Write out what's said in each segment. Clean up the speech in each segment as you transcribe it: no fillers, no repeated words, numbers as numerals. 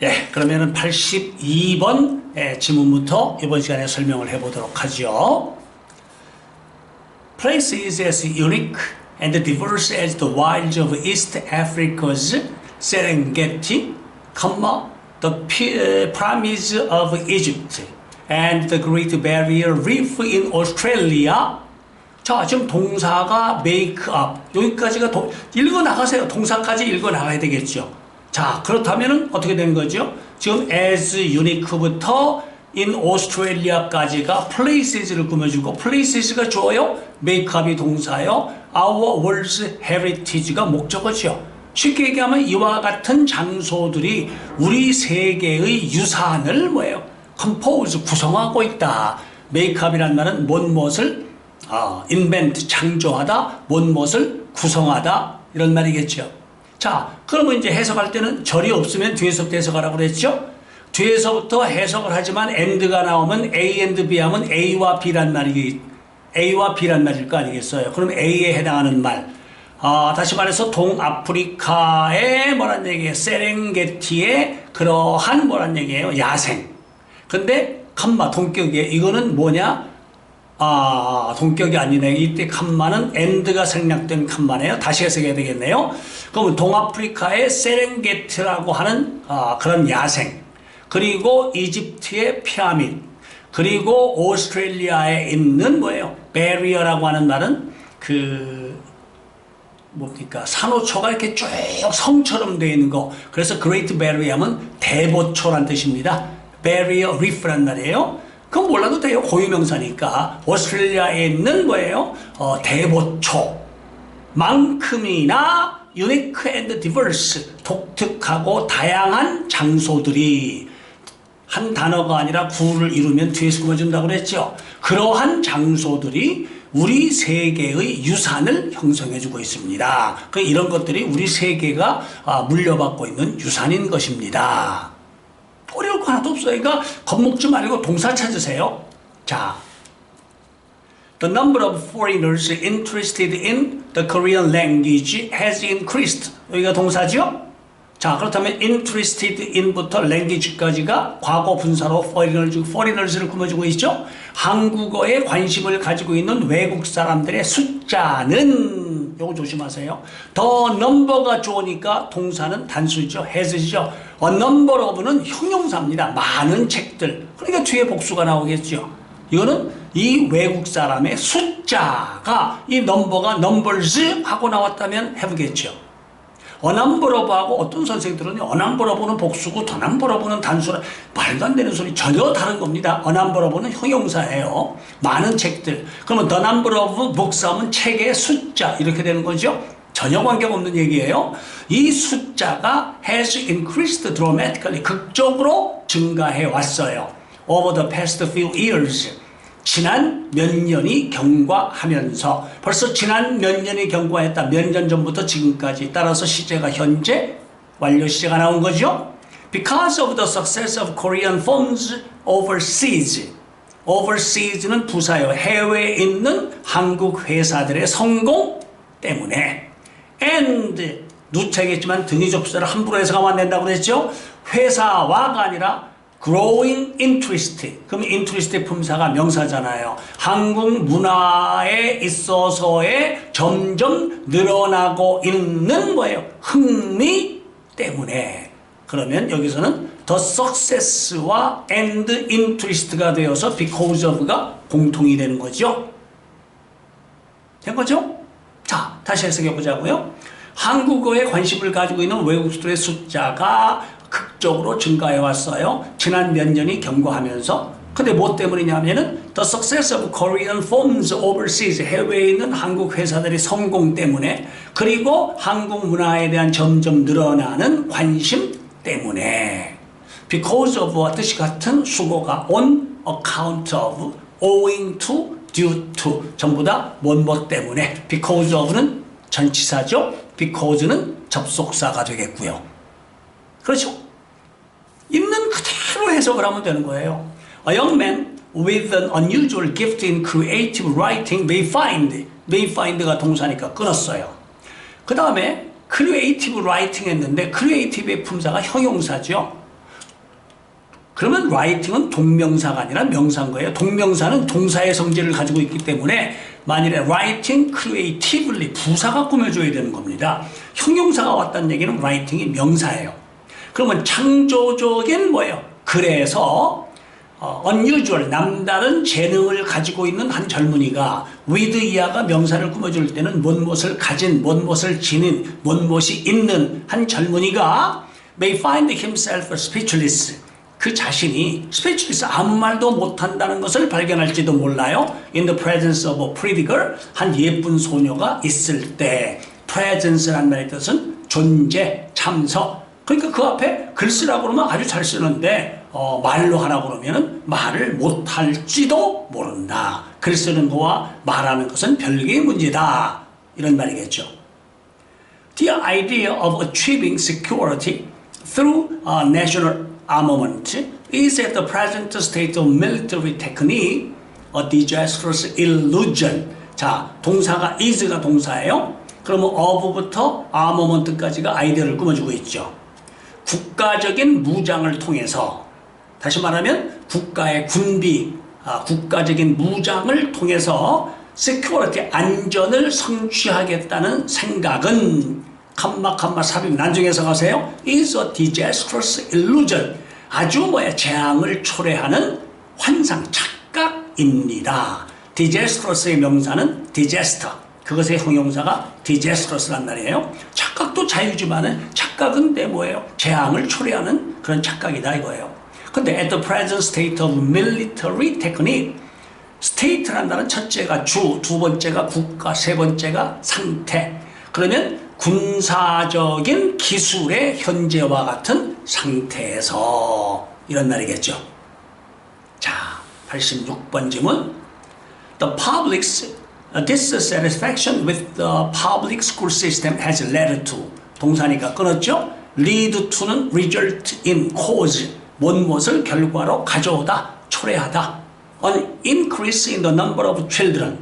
예, 그러면은 82번 지문부터 이번 시간에 설명을 해보도록 하죠. Place is as unique and diverse as the wilds of East Africa's Serengeti, the pyramids of Egypt, and the Great Barrier Reef in Australia. 자, 지금 동사가 make up. 여기까지가 읽어나가세요. 동사까지 읽어나가야 되겠죠. 자, 그렇다면 어떻게 되는 거죠? 지금 as unique부터 in Australia까지가 places를 꾸며주고, places가 주어요, make up이 동사요, our world's heritage가 목적어죠. 쉽게 얘기하면 이와 같은 장소들이 우리 세계의 유산을 뭐예요? compose, 구성하고 있다. make up이란 말은 뭔것을 invent, 창조하다, 뭔것을 구성하다, 이런 말이겠죠. 자, 그러면 이제 해석할 때는 절이 없으면 뒤에서부터 해석하라고 그랬죠? 뒤에서부터 해석을 하지만 and가 나오면 A and B 하면 A와 B란 말일 거 아니겠어요? 그럼 A에 해당하는 말. 다시 말해서 동아프리카의 뭐란 얘기예요? 세렝게티의 그러한 뭐란 얘기예요? 야생. 근데 동격이에요. 이거는 뭐냐? 동격이 아니네. 이때 칸마는 and가 생략된 칸마네요. 다시 해석해야 되겠네요. 그러면 동아프리카의 세렝게티라고 하는 그런 야생, 그리고 이집트의 피라미드, 그리고 오스트레일리아에 있는 뭐예요? 베리어라고 하는 말은 산호초가 이렇게 쭉 성처럼 되어 있는 거. 그래서 Great Barrier 하면 대보초란 뜻입니다. Barrier Reef란 말이에요. 그건 몰라도 돼요. 고유명사니까. 오스트레일리아에 있는 뭐예요? 대보초만큼이나 unique and diverse, 독특하고 다양한 장소들이, 한 단어가 아니라 구를 이루면 뒤에서 꾸며준다고 그랬죠. 그러한 장소들이 우리 세계의 유산을 형성해주고 있습니다. 이런 것들이 우리 세계가 물려받고 있는 유산인 것입니다. 어려울 거 하나도 없어요. 그러니까 겁먹지 말고 동사 찾으세요. 자, the number of foreigners interested in the Korean language has increased. 여기가 동사죠? 자, 그렇다면 interested in부터 language까지가 과거 분사로 foreigners를 꾸며주고 있죠? 한국어에 관심을 가지고 있는 외국 사람들의 숫자는, 요거 조심하세요. the number가 좋으니까 동사는 단수죠. has죠. a number of는 형용사입니다. 많은 책들. 그러니까 뒤에 복수가 나오겠죠. 이거는 이 외국 사람의 숫자가, 이 넘버가 numbers 하고 나왔다면 해보겠죠. a number of하고 어떤 선생님들은 a number of는 복수고 the number of는 단수라, 말도 안 되는 소리, 전혀 다른 겁니다. a number of는 형용사예요. 많은 책들. 그러면 the number of books 하면 책의 숫자, 이렇게 되는 거죠. 전혀 관계가 없는 얘기예요. 이 숫자가 has increased dramatically, 극적으로 증가해 왔어요. over the past few years. 지난 몇 년이 경과하면서, 벌써 지난 몇 년이 경과했다. 몇 년 전부터 지금까지. 따라서 시제가 현재, 완료 시제가 나온 거죠. Because of the success of Korean firms overseas. overseas는 부사예요. 해외에 있는 한국 회사들의 성공 때문에. and, 누차겠지만 등위 접수를 함부로 해석하면 안 된다고 그랬죠. 회사와가 아니라 growing interest. 그럼 interest의 품사가 명사잖아요. 한국 문화에 있어서의 점점 늘어나고 있는 거예요. 흥미 때문에. 그러면 여기서는 the success와 and interest가 되어서 because of가 공통이 되는 거죠. 된 거죠? 자, 다시 해석해 보자고요. 한국어에 관심을 가지고 있는 외국인들의 숫자가 극적으로 증가해 왔어요. 지난 몇 년이 경과하면서. 근데 뭐 때문이냐면은 the success of Korean firms overseas, 해외에 있는 한국 회사들의 성공 때문에, 그리고 한국 문화에 대한 점점 늘어나는 관심 때문에. because of와 뜻이 같은 수고가 on account of, owing to, due to, 전부 다 뭐뭐 때문에. because of는 전치사죠. because는 접속사가 되겠고요. 그렇죠? 있는 그대로 해석을 하면 되는 거예요. A young man with an unusual gift in creative writing may find가 동사니까 끊었어요. 그 다음에 creative writing 했는데 creative의 품사가 형용사죠. 그러면 writing은 동명사가 아니라 명사인 거예요. 동명사는 동사의 성질을 가지고 있기 때문에 만일에 writing creatively 부사가 꾸며줘야 되는 겁니다. 형용사가 왔다는 얘기는 writing이 명사예요. 그러면 창조적인 뭐예요? 그래서 unusual, 남다른 재능을 가지고 있는 한 젊은이가 with 이하가 명사를 꾸며줄 때는 뭔것을 가진, 뭔것을 지닌, 뭔것이 있는 한 젊은이가 may find himself speechless. 그 자신이 speechless, 아무 말도 못한다는 것을 발견할지도 몰라요. in the presence of a pretty girl, 한 예쁜 소녀가 있을 때. presence라는 말의 뜻은 존재, 참석. 그러니까 그 앞에 글 쓰라고 그러면 아주 잘 쓰는데 말로 하라고 그러면 말을 못할지도 모른다. 글 쓰는 거와 말하는 것은 별개의 문제다. 이런 말이겠죠. The idea of achieving security through national armament is at the present state of military technique a disastrous illusion. 자, 동사가 is가 동사예요. 그러면 of부터 armament까지가 아이디어를 꾸며주고 있죠. 국가적인 무장을 통해서, 다시 말하면 국가의 군비, 국가적인 무장을 통해서 security, 안전을 성취하겠다는 생각은 삽입 나중에서 가세요. is a disastrous illusion. 아주 재앙을 초래하는 환상, 착각입니다. disastrous의 명사는 disaster. 그것의 형용사가 disastrous란 말이에요. 착각도 자유지만은 착각은 뭐예요? 재앙을 초래하는 그런 착각이다 이거예요. 근데 at the present state of military technique, state란 말은 첫째가 주, 두 번째가 국가, 세 번째가 상태. 그러면 군사적인 기술의 현재와 같은 상태에서 이런 말이겠죠. 자, 86번 질문. The public's dissatisfaction with the public school system has led to, 동사니까 끊었죠? lead to는 result in, cause, 뭔것을 결과로 가져오다, 초래하다. an increase in the number of children.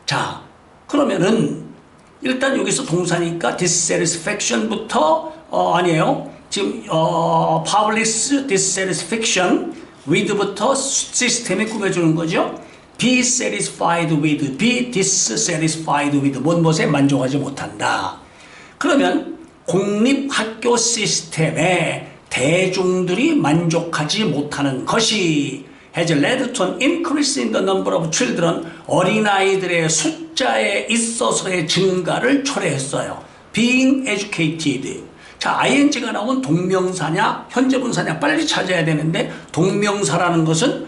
자, 그러면은 일단 여기서 동사니까 dissatisfaction부터 아니에요. 지금 public dissatisfaction with부터 시스템이 꾸며주는 거죠. be satisfied with, be dissatisfied with, 뭔 것에 만족하지 못한다. 그러면 공립학교 시스템에 대중들이 만족하지 못하는 것이 has led to an increase in the number of children, 어린아이들의 숫자에 있어서의 증가를 초래했어요. being educated. 자, ing가 나오면 동명사냐 현재분사냐 빨리 찾아야 되는데 동명사라는 것은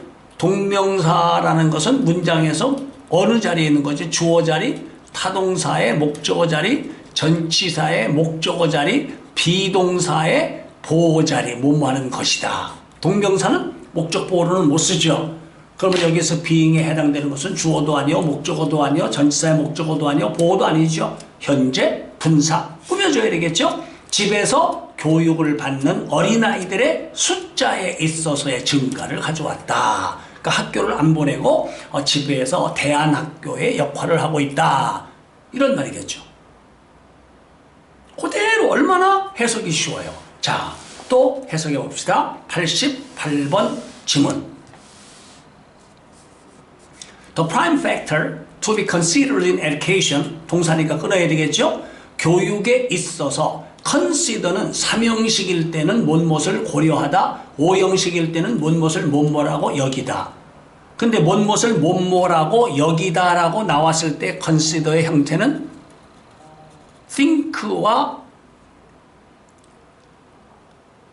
문장에서 어느 자리에 있는 거지? 주어 자리, 타동사의 목적어 자리, 전치사의 목적어 자리, 비동사의 보호 자리, 뭐하는 것이다. 동명사는 목적 보호로는 못 쓰죠. 그러면 여기서 being에 해당되는 것은 주어도 아니요, 목적어도 아니요, 전치사의 목적어도 아니요, 보호도 아니죠. 현재, 분사, 꾸며줘야 되겠죠. 집에서 교육을 받는 어린아이들의 숫자에 있어서의 증가를 가져왔다. 그러니까 학교를 안 보내고 집에서 대안학교의 역할을 하고 있다. 이런 말이겠죠. 그대로 얼마나 해석이 쉬워요. 자, 또 해석해 봅시다. 88번 지문. The prime factor to be considered in education, 동사니까 끊어야 되겠죠? 교육에 있어서 consider는 3형식일 때는 뭔것을 고려하다, 5형식일 때는 뭔것을 뭐뭐라고 여기다. 근데 뭔것을 뭐뭐라고 여기다라고 나왔을 때 consider의 형태는 think와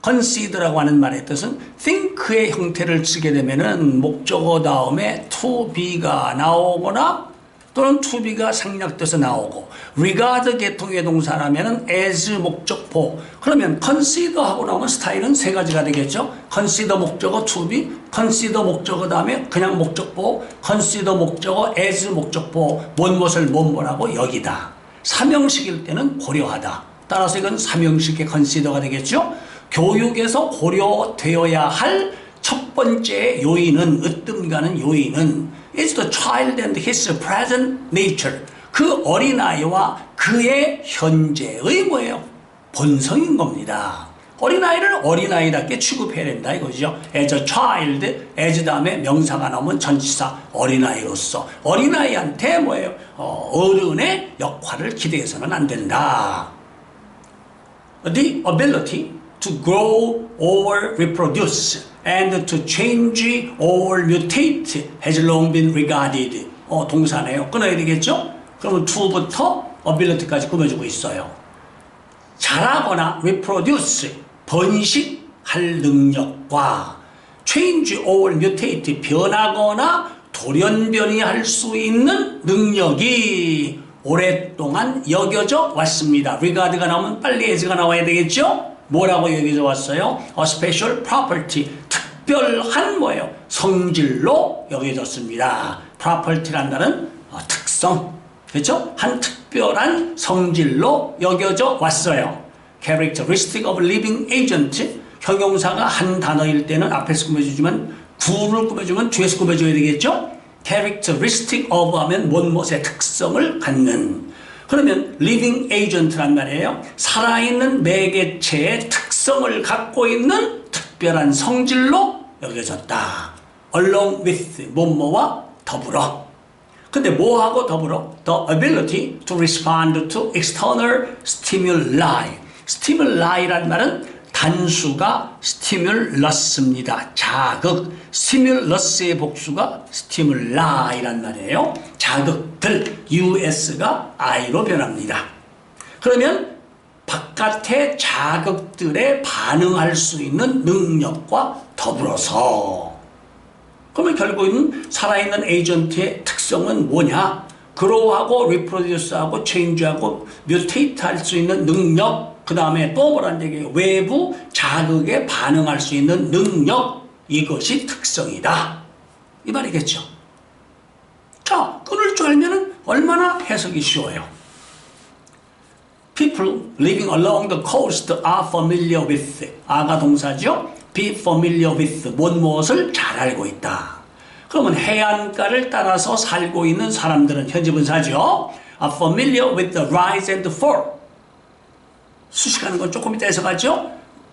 consider라고 하는 말의 뜻은 think의 형태를 쓰게 되면은 목적어 다음에 to be가 나오거나 또는 to be가 생략돼서 나오고 regard 계통의 동사라면은 as 목적보. 그러면 consider 하고 나오면 스타일은 세 가지가 되겠죠. consider 목적어 to be, consider 목적어 다음에 그냥 목적보, consider 목적어 as 목적보, 뭔것을 뭐뭐라고 여기다. 3형식일 때는 고려하다. 따라서 이건 3형식의 consider가 되겠죠. 교육에서 고려되어야 할 첫 번째 요인은, 으뜸가는 요인은 is the child and his present nature. 그 어린아이와 그의 현재의 뭐예요? 본성인 겁니다. 어린아이를 어린아이답게 취급해야 된다 이거죠. as a child, as 다음에 명사가 나오면 전치사 어린아이로서. 어린아이한테 뭐예요? 어른의 역할을 기대해서는 안 된다. The ability to grow or reproduce and to change or mutate has long been regarded. 동사네요. 끊어야 되겠죠? 그러면 to부터 ability까지 꾸며주고 있어요. 자라거나 reproduce, 번식할 능력과 change or mutate, 변하거나 돌연변이할 수 있는 능력이 오랫동안 여겨져 왔습니다. regard가 나오면 빨리 as가 나와야 되겠죠? 뭐라고 여겨져 왔어요? a special property, 특별한 뭐예요? 성질로 여겨졌습니다. property란 말은 특성, 그렇죠? 한 특별한 성질로 여겨져 왔어요. characteristic of living agent, 형용사가 한 단어일 때는 앞에서 꾸며주지만 구를 꾸며주면 뒤에서 꾸며줘야 되겠죠? characteristic of 하면 무엇의 특성을 갖는. 그러면 living agent란 말이에요. 살아있는 매개체의 특성을 갖고 있는 특별한 성질로 여겨졌다. along with 뭐뭐와 더불어. 근데 뭐하고 더불어? The ability to respond to external stimuli. stimul이란 말은 단수가 stimulus입니다. 자극. stimulus의 복수가 stimuli 란 말이에요. 자극들. us가 i로 변합니다. 그러면 바깥의 자극들에 반응할 수 있는 능력과 더불어서. 그러면 결국은 살아있는 에이전트의 특성은 뭐냐? grow하고 reproduce하고 change하고 mutate 할 수 있는 능력, 그 다음에 또 뭐라는 얘기예요? 외부 자극에 반응할 수 있는 능력, 이것이 특성이다. 이 말이겠죠. 자, 끊을 줄 알면 얼마나 해석이 쉬워요. People living along the coast are familiar with. 아가 동사죠. Be familiar with. 무엇을 잘 알고 있다. 그러면 해안가를 따라서 살고 있는 사람들은 현재 분사죠. Are familiar with the rise and fall. 수식하는 건 조금 이따 해석하죠.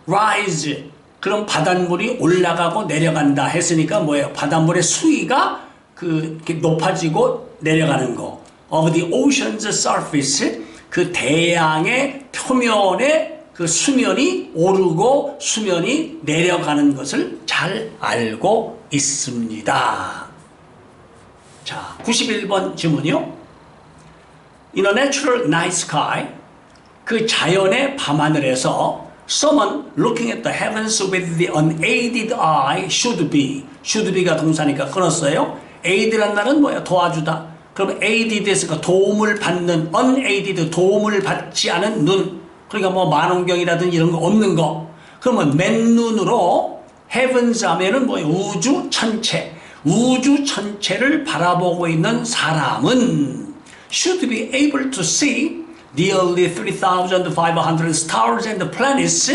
rise. 그럼 바닷물이 올라가고 내려간다 했으니까 뭐예요? 바닷물의 수위가 이렇게 높아지고 내려가는 거. Of the ocean's surface. 그 대양의 표면에 그 수면이 오르고 수면이 내려가는 것을 잘 알고 있습니다. 자, 91번 질문이요. In a natural night sky, 그 자연의 밤하늘에서 someone looking at the heavens with the unaided eye should be가 동사니까 끊었어요. aid란 말은 뭐야? 도와주다. 그럼 aided에서 도움을 받는, unaided 도움을 받지 않은 눈. 그러니까 뭐 만원경이라든지 이런 거 없는 거. 그러면 맨눈으로 heavens 하면은 뭐예요? 우주 전체. 우주 전체를 바라보고 있는 사람은 should be able to see nearly 3,500 stars and planets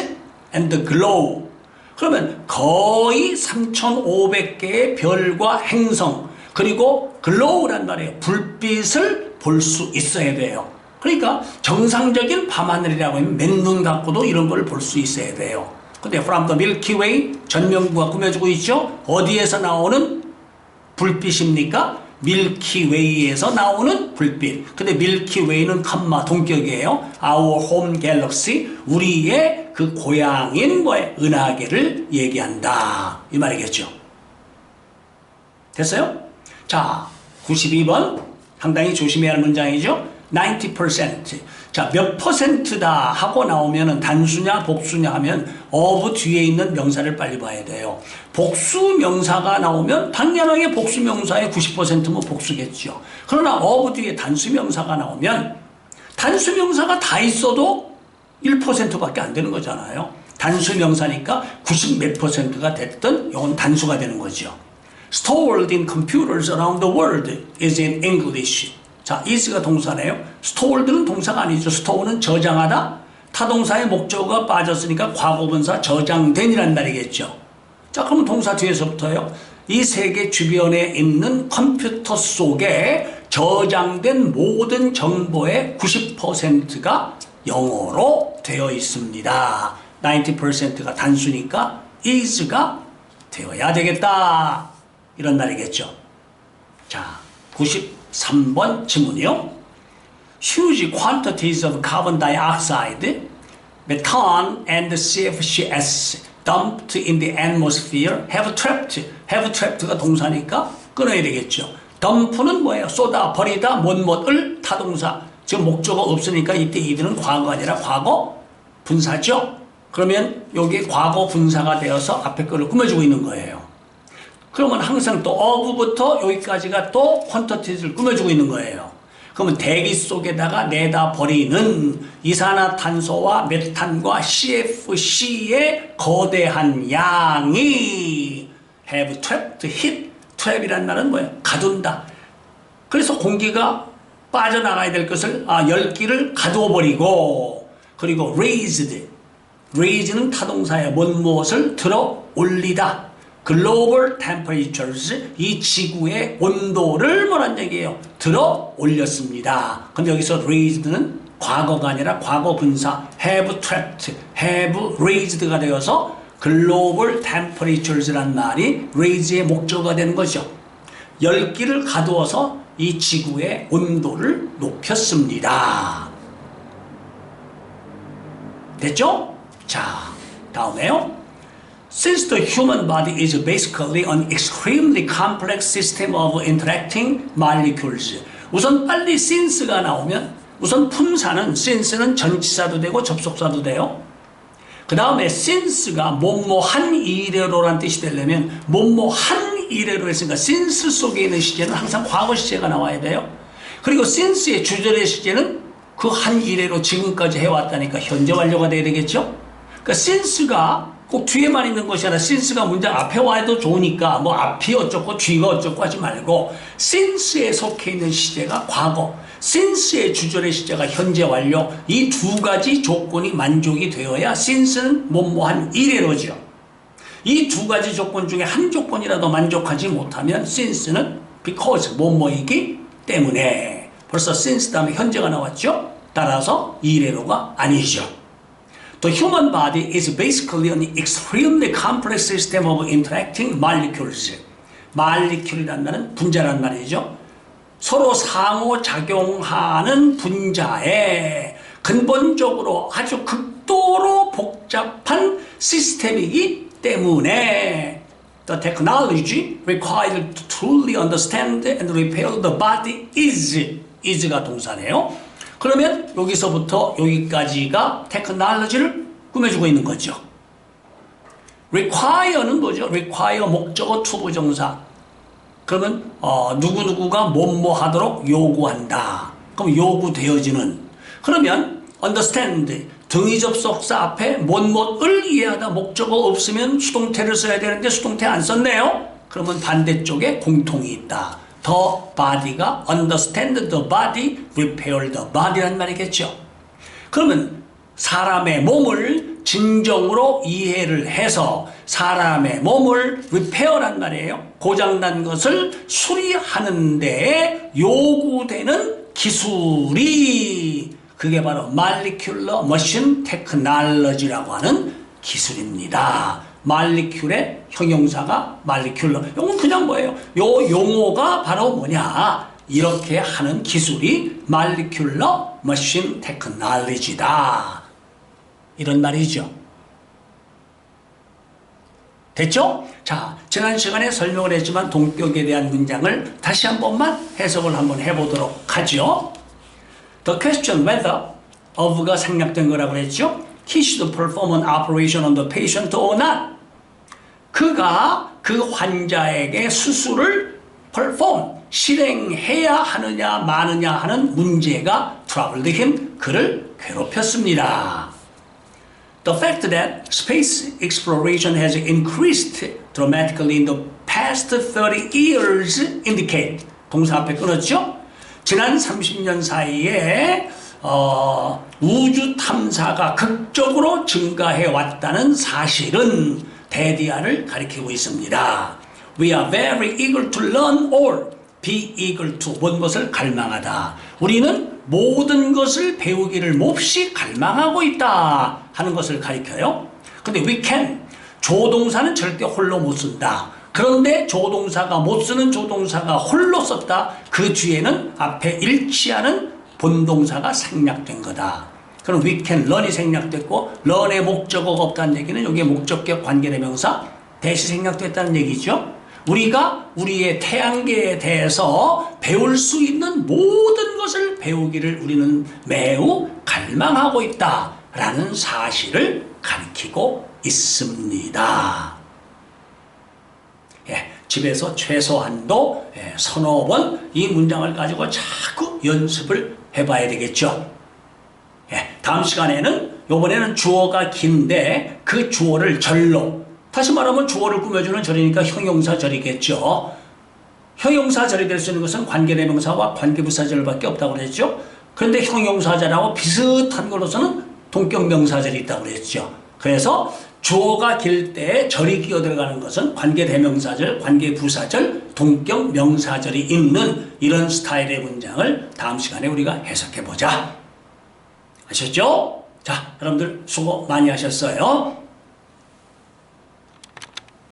and the globe. 그러면 거의 3,500개의 별과 행성, 그리고 glow란 말이에요. 불빛을 볼 수 있어야 돼요. 그러니까 정상적인 밤하늘이라고 하면 맨눈 갖고도 이런 걸 볼 수 있어야 돼요. 근데 from the Milky Way, 전명부가 꾸며주고 있죠. 어디에서 나오는 불빛입니까? 밀키웨이에서 나오는 불빛. 근데 밀키웨이는 컴마 동격이에요. Our home galaxy, 우리의 그 고향인 뭐에 은하계를 얘기한다. 이 말이겠죠. 됐어요? 자, 92번 상당히 조심해야 할 문장이죠. 90%. 자, 몇 퍼센트다 하고 나오면은 단수냐 복수냐 하면 of 뒤에 있는 명사를 빨리 봐야 돼요. 복수 명사가 나오면 당연하게 복수 명사의 90%면 복수겠죠. 그러나 of 뒤에 단수 명사가 나오면 단수 명사가 다 있어도 1%밖에 안 되는 거잖아요. 단수 명사니까 90 몇 %가 됐든 이건 단수가 되는 거죠. Stored in computers around the world is in English. 자, is가 동사네요. stored는 동사가 아니죠. store는 저장하다. 타동사의 목적어가 빠졌으니까 과거분사 저장된이란 말이겠죠. 자, 그러면 동사 뒤에서부터요. 이 세계 주변에 있는 컴퓨터 속에 저장된 모든 정보의 90%가 영어로 되어 있습니다. 90%가 단수니까 is가 되어야 되겠다. 이런 말이겠죠. 자, 93번 질문이요. Huge quantities of carbon dioxide, methane, and CFCs dumped in the atmosphere have trapped. have trapped가 동사니까 끊어야 되겠죠. dump는 뭐예요? 쏟아, 버리다, 못을 타동사. 지금 목적어 없으니까 이때 이들은 과거가 아니라 과거 분사죠. 그러면 여기 과거 분사가 되어서 앞에 거를 꾸며주고 있는 거예요. 그러면 항상 또 of부터 여기까지가 또 quantities를 꾸며주고 있는 거예요. 그러면 대기 속에다가 내다 버리는 이산화탄소와 메탄과 CFC의 거대한 양이 have trapped heat. trap이란 말은 뭐예요? 가둔다. 그래서 공기가 빠져나가야 될 것을 열기를 가두어 버리고, 그리고 raise는 타동사의 무엇을 들어 올리다. global temperatures, 이 지구의 온도를 뭐란 얘기예요? 들어 올렸습니다. 근데 여기서 raised는 과거가 아니라 과거 분사 have trapped, have raised가 되어서 global temperatures란 말이 raise의 목적어가 되는 거죠. 열기를 가두어서 이 지구의 온도를 높였습니다. 됐죠? 자, 다음에요. Since the human body is basically an extremely complex system of interacting molecules. 우선 빨리 since가 나오면 우선 품사는 since는 전치사도 되고 접속사도 돼요. 그 다음에 since가 뭐뭐한 이래로라는 뜻이 되려면 뭐뭐한 이래로 했으니까 since 속에 있는 시제는 항상 과거 시제가 나와야 돼요. 그리고 since의 주절의 시제는 그 한 이래로 지금까지 해왔다니까 현재 완료가 돼야 되겠죠. 그러니까 since가 꼭 뒤에만 있는 것이 아니라 since가 문장 앞에 와도 좋으니까 뭐 앞이 어쩌고 뒤가 어쩌고 하지 말고 since에 속해 있는 시제가 과거, since의 주절의 시제가 현재 완료, 이 두 가지 조건이 만족이 되어야 since는 뭐뭐한 이래로죠. 이 두 가지 조건 중에 한 조건이라도 만족하지 못하면 since는 because 뭐뭐이기 때문에, 벌써 since 다음에 현재가 나왔죠. 따라서 이래로가 아니죠. The human body is basically an extremely complex system of interacting molecules. molecule이란 말은 분자란 말이죠. 서로 상호작용하는 분자에 근본적으로 아주 극도로 복잡한 시스템이기 때문에 The technology required to truly understand and repair the body is가 동사네요. 그러면 여기서부터 여기까지가 테크놀로지를 꾸며주고 있는 거죠. require는 뭐죠? require 목적어 투부정사. 그러면 누구누구가 뭐뭐 하도록 요구한다. 그럼 요구되어지는. 그러면 understand 등위 접속사 앞에 뭐뭐을 이해하다 목적어 없으면 수동태를 써야 되는데 수동태 안 썼네요. 그러면 반대쪽에 공통이 있다. The body가 understand the body, repair the body란 말이겠죠. 그러면 사람의 몸을 진정으로 이해를 해서 사람의 몸을 repair란 말이에요. 고장난 것을 수리하는 데 요구되는 기술이, 그게 바로 molecular machine technology라고 하는 기술입니다. 말리큘의 형용사가 말리큘러. 이건 그냥 뭐예요? 요 용어가 바로 뭐냐? 이렇게 하는 기술이 말리큘러 머신 테크놀로지다. 이런 말이죠. 됐죠? 자, 지난 시간에 설명을 했지만 동격에 대한 문장을 다시 한 번만 해석을 한번 해보도록 하죠. The question whether of가 생략된 거라고 그랬죠? He should perform an operation on the patient or not. 그가 그 환자에게 수술을 실행해야 하느냐 마느냐 하는 문제가 troubled him, 그를 괴롭혔습니다. The fact that space exploration has increased dramatically in the past 30 years indicate, 동사 앞에 끊었죠? 지난 30년 사이에 우주 탐사가 극적으로 증가해 왔다는 사실은 대디아를 가리키고 있습니다. We are very eager to learn all. Be eager to. 모든 것을 갈망하다. 우리는 모든 것을 배우기를 몹시 갈망하고 있다 하는 것을 가리켜요. 근데 we can, 조동사는 절대 홀로 못 쓴다. 그런데 조동사가 못 쓰는 조동사가 홀로 썼다. 그 뒤에는 앞에 일치하는 본동사가 생략된 거다. 그럼 we can learn이 생략됐고 learn의 목적어가 없다는 얘기는 여기에 목적격 관계대명사 대시 생략됐다는 얘기죠. 우리가 우리의 태양계에 대해서 배울 수 있는 모든 것을 배우기를 우리는 매우 갈망하고 있다라는 사실을 가리키고 있습니다. 집에서 최소한도 서너 번 이 문장을 가지고 자꾸 연습을 해봐야 되겠죠. 다음 시간에는 이번에는 주어가 긴데 그 주어를 절로, 다시 말하면 주어를 꾸며주는 절이니까 형용사절이겠죠. 형용사절이 될 수 있는 것은 관계대명사와 관계부사절밖에 없다고 그랬죠. 그런데 형용사절하고 비슷한 걸로서는 동격명사절이 있다고 그랬죠. 그래서 주어가 길 때 절이 끼어 들어가는 것은 관계대명사절, 관계부사절, 동격명사절이 있는 이런 스타일의 문장을 다음 시간에 우리가 해석해보자. 아셨죠? 자, 여러분들 수고 많이 하셨어요.